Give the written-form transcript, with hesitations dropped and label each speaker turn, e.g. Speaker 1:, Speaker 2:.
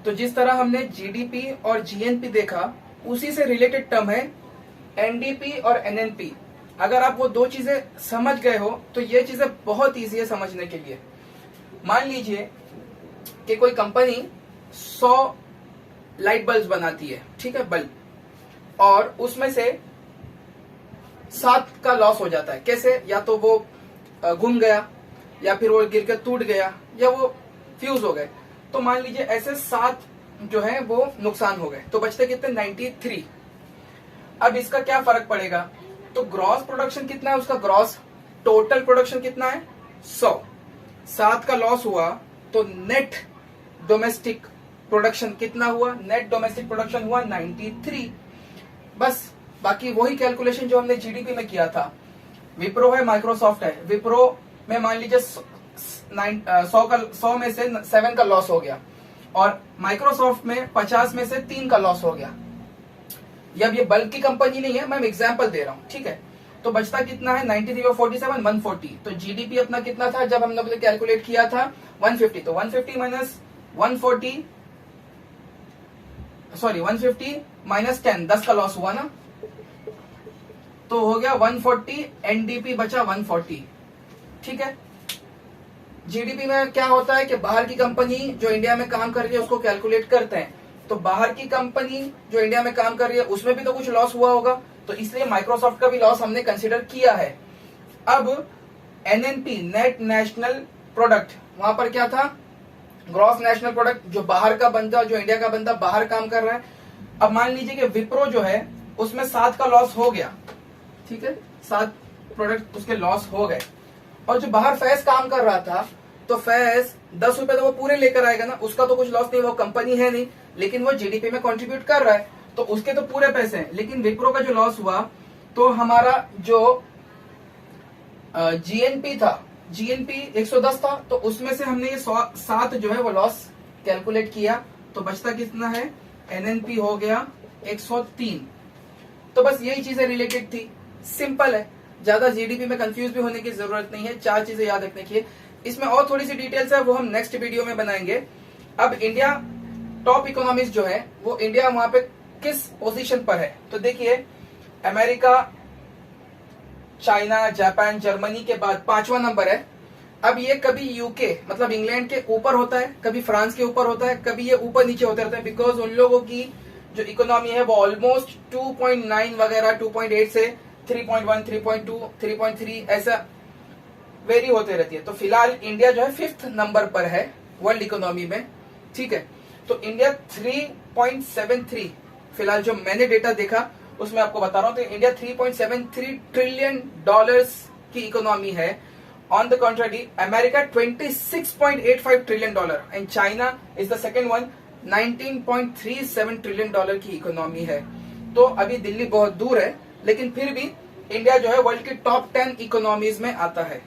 Speaker 1: तो जिस तरह हमने जीडीपी और जीएनपी देखा, उसी से रिलेटेड टर्म है एनडीपी और एनएनपी। अगर आप वो दो चीजें समझ गए हो तो ये चीजें बहुत ईजी है समझने के लिए। मान लीजिए कि कोई कंपनी 100 लाइट बल्ब बनाती है, ठीक है, बल्ब, और उसमें से 7 का लॉस हो जाता है। कैसे? या तो वो घूम गया, या फिर वो गिर के टूट गया, या वो फ्यूज हो गए। तो मान लीजिए ऐसे 7 जो है वो नुकसान हो गए, तो बचते कितने? 93। अब इसका क्या फर्क पड़ेगा? तो ग्रॉस प्रोडक्शन कितना है उसका? ग्रॉस टोटल प्रोडक्शन कितना है? 100। 7 का लॉस हुआ तो नेट डोमेस्टिक प्रोडक्शन कितना हुआ? नेट डोमेस्टिक प्रोडक्शन हुआ 93। बस बाकी वही कैलकुलेशन जो हमने जीडीपी में किया था। विप्रो है, माइक्रोसॉफ्ट है। विप्रो में मान लीजिए 100 में से 7 का लॉस हो गया, और माइक्रोसॉफ्ट में 50 में से 3 का लॉस हो गया। अब ये बल्ब की कंपनी नहीं है, मैं एग्जांपल दे रहा हूं, ठीक है। तो बचता कितना है? 93 और 47 140। तो जीडीपी अपना कितना था जब हम लोग ने कैलकुलेट किया था? 150। तो 150 माइनस 140, सॉरी 150 माइनस 10, 10 का लॉस हुआ ना, तो हो गया 140। एनडीपी बचा 140, ठीक है। जीडीपी में क्या होता है कि बाहर की कंपनी जो इंडिया में काम कर रही है उसको कैलकुलेट करते हैं। तो बाहर की कंपनी जो इंडिया में काम कर रही है उसमें भी तो कुछ लॉस हुआ होगा, तो इसलिए माइक्रोसॉफ्ट का भी लॉस हमने कंसिडर किया है। अब एनएनपी, नेट नेशनल प्रोडक्ट, वहां पर क्या था? ग्रॉस नेशनल प्रोडक्ट, जो बाहर का बंदा, जो इंडिया का बंदा बाहर काम कर रहा है। अब मान लीजिए कि विप्रो जो है उसमें 7 का लॉस हो गया, ठीक है, 7 प्रोडक्ट उसके लॉस हो गए, और जो बाहर फैज काम कर रहा था, तो फैज 10 रुपए तो वो पूरे लेकर आएगा ना, उसका तो कुछ लॉस नहीं, वो कंपनी है नहीं, लेकिन वो जीडीपी में कंट्रीब्यूट कर रहा है, तो उसके तो पूरे पैसे हैं। लेकिन विप्रो का जो लॉस हुआ, तो हमारा जो जीएनपी था, जीएनपी 110 था, तो उसमें से हमने ये 7 जो है वो लॉस कैलकुलेट किया, तो बचता कितना है? एनएनपी हो गया 103। तो बस यही चीजें रिलेटेड थी, सिंपल है, ज्यादा जीडीपी में कंफ्यूज भी होने की जरूरत नहीं है। 4 चीजें याद रखने की। इसमें और थोड़ी सी डिटेल्स है, वो हम नेक्स्ट वीडियो में बनाएंगे। अब इंडिया टॉप इकोनॉमीज जो है वो इंडिया वहां पे किस पोजीशन पर है? तो देखिए, अमेरिका, चाइना, जापान, जर्मनी के बाद 5वां नंबर है। अब ये कभी यूके मतलब इंग्लैंड के ऊपर होता है, कभी फ्रांस के ऊपर होता है, कभी ये ऊपर नीचे होते रहते हैं, बिकॉज उन लोगों की जो इकोनॉमी है वो ऑलमोस्ट 2.9 वगैरह 2.8 से 3.1, 3.2, 3.3 ऐसा वेरी होते रहती है। तो फिलहाल इंडिया जो है 5th नंबर पर है वर्ल्ड इकोनॉमी में, ठीक है। तो इंडिया 3.73 फिलहाल जो मैंने डेटा देखा उसमें आपको बता रहा हूं, तो इंडिया 3.73 ट्रिलियन डॉलर्स की इकोनॉमी है। On the contrary America 26.85 trillion dollar, and China is the second one, 19.37 trillion dollar की इकोनॉमी है। तो अभी दिल्ली बहुत दूर है, लेकिन फिर भी इंडिया जो है वर्ल्ड की टॉप 10 इकोनॉमीज में आता है।